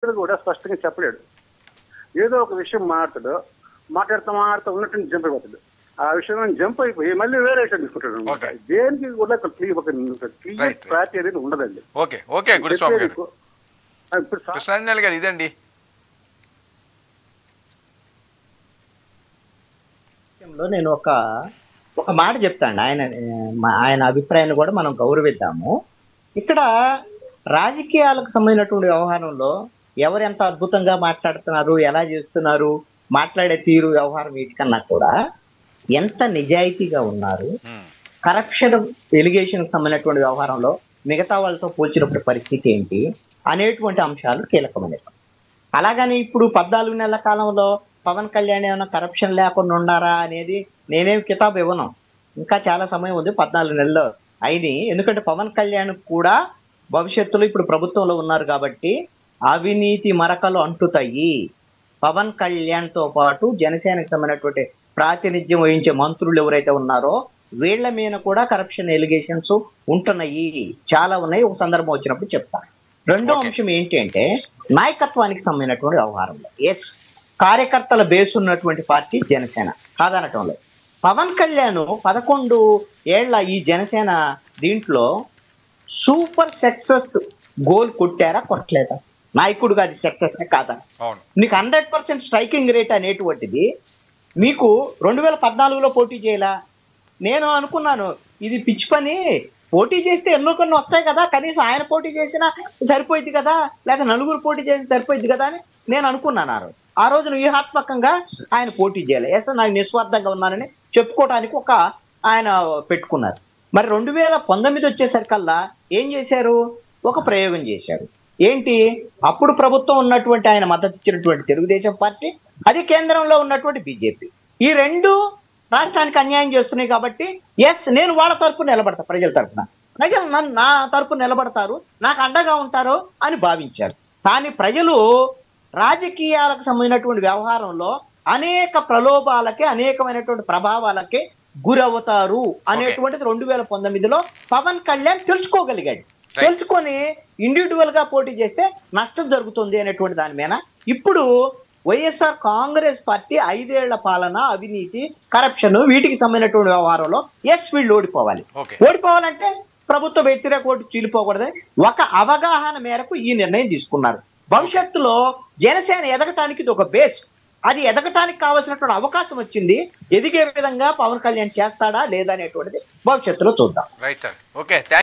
కూడా స్పష్టంగా చెప్పలేడు. ఏదో ఒక విషయం మాట్లాడుతూ ఉన్నట్టు జంప్ అయిపోతాడు. ఆ విషయం జంప్ అయిపోయి మళ్ళీ వేరే విషయం తీసుకుంటాడు. దేనికి కూడా క్లియర్ క్లారిటీ అనేది ఉండదండి. కృష్ణాంజలి గారు ఇదండి. నేను ఒక మాట చెప్తాను. ఆయన అభిప్రాయాన్ని కూడా మనం గౌరవిద్దాము. ఇక్కడ రాజకీయాలకు సంబంధించినటువంటి వ్యవహారంలో ఎవరు ఎంత అద్భుతంగా మాట్లాడుతున్నారు, ఎలా చేస్తున్నారు, మాట్లాడే తీరు, వ్యవహారం వీటికన్నా కూడా ఎంత నిజాయితీగా ఉన్నారు, కరప్షన్ ఎలిగేషన్ సంబంధించినటువంటి వ్యవహారంలో మిగతా వాళ్ళతో పోల్చినప్పుడు పరిస్థితి ఏంటి అనేటువంటి అంశాలు కీలకమైనవి. అలాగని ఇప్పుడు 14 నెలల కాలంలో పవన్ కళ్యాణ్ ఏమైనా కరప్షన్ లేకుండా ఉన్నారా అనేది నేనేం కితాబు ఇవ్వను. ఇంకా చాలా సమయం ఉంది, 14 నెలలు అయినాయి. ఎందుకంటే పవన్ కళ్యాణ్ కూడా భవిష్యత్తులో ఇప్పుడు ప్రభుత్వంలో ఉన్నారు కాబట్టి అవినీతి మరకలు అంటుతాయి. పవన్ కళ్యాణ్తో పాటు జనసేనకు సంబంధించినటువంటి ప్రాతినిధ్యం వహించే మంత్రులు ఎవరైతే ఉన్నారో వీళ్ల మీద కూడా కరప్షన్ ఎలిగేషన్స్ ఉంటున్నాయి, చాలా ఉన్నాయి. ఒక సందర్భం వచ్చినప్పుడు చెప్తాను. రెండో అంశం ఏంటి అంటే నాయకత్వానికి సంబంధించినటువంటి వ్యవహారంలో ఎస్ కార్యకర్తల బేస్ ఉన్నటువంటి పార్టీ జనసేన కాదనటంలో పవన్ కళ్యాణ్ 11 ఏళ్ల ఈ జనసేన దీంట్లో సూపర్ సక్సెస్ గోల్ కొట్టారా కొట్టలేదా? నాయకుడుగా అది సక్సెస్ కాదా? నీకు 100% స్ట్రైకింగ్ రేట్ అనేటువంటిది మీకు 2014లో పోటీ చేయాలా? నేను అనుకున్నాను ఇది పిచ్చి పని, పోటీ చేస్తే ఎన్నో కొన్ని వస్తాయి కదా, కనీసం ఆయన పోటీ చేసినా సరిపోయింది కదా, లేక నలుగురు పోటీ చేసి సరిపోయింది కదా అని నేను అనుకున్నాను. ఆ రోజున వ్యూహాత్మకంగా ఆయన పోటీ చేయాలి, ఎస్ నాకు నిస్వార్థంగా ఉన్నానని చెప్పుకోవడానికి ఒక ఆయన పెట్టుకున్నారు. మరి 2019 వచ్చేసరికల్లా ఏం చేశారు? ఒక ప్రయోగం చేశారు. ఏంటి? అప్పుడు ప్రభుత్వం ఉన్నటువంటి ఆయన మద్దతు ఇచ్చినటువంటి తెలుగుదేశం పార్టీ, అది కేంద్రంలో ఉన్నటువంటి బీజేపీ, ఈ రెండు రాష్ట్రానికి అన్యాయం చేస్తున్నాయి కాబట్టి ఎస్ నేను వాళ్ళ తరపున నిలబడతా, ప్రజల తరపున, ప్రజలు నా తరపున నిలబడతారు, నాకు అండగా ఉంటారు అని భావించారు. కానీ ప్రజలు రాజకీయాలకు సంబంధించినటువంటి వ్యవహారంలో అనేక ప్రలోభాలకి, అనేకమైనటువంటి ప్రభావాలకి గురవుతారు అనేటువంటిది 2019లో పవన్ కళ్యాణ్ తెలుసుకోగలిగాడు. తెలుసుకొని ఇండివిజువల్ గా పోటీ చేస్తే నష్టం జరుగుతుంది అనేటువంటి దాని మీద ఇప్పుడు వైఎస్ఆర్ కాంగ్రెస్ పార్టీ 5 ఏళ్ల పాలన, అవినీతి, కరప్షన్ వీటికి సంబంధించినటువంటి వ్యవహారంలో ఎస్ వీళ్ళు ఓడిపోవాలంటే ప్రభుత్వ వ్యతిరేక ఓటు చీలిపోకూడదని ఒక అవగాహన మేరకు ఈ నిర్ణయం తీసుకున్నారు. భవిష్యత్తులో జనసేన ఎదగటానికి ఇది ఒక బేస్, అది ఎదగటానికి కావాల్సినటువంటి అవకాశం వచ్చింది. ఎదిగే విధంగా పవన్ కళ్యాణ్ చేస్తాడా లేదా అనేటువంటిది భవిష్యత్తులో చూద్దాం. Right sir, okay.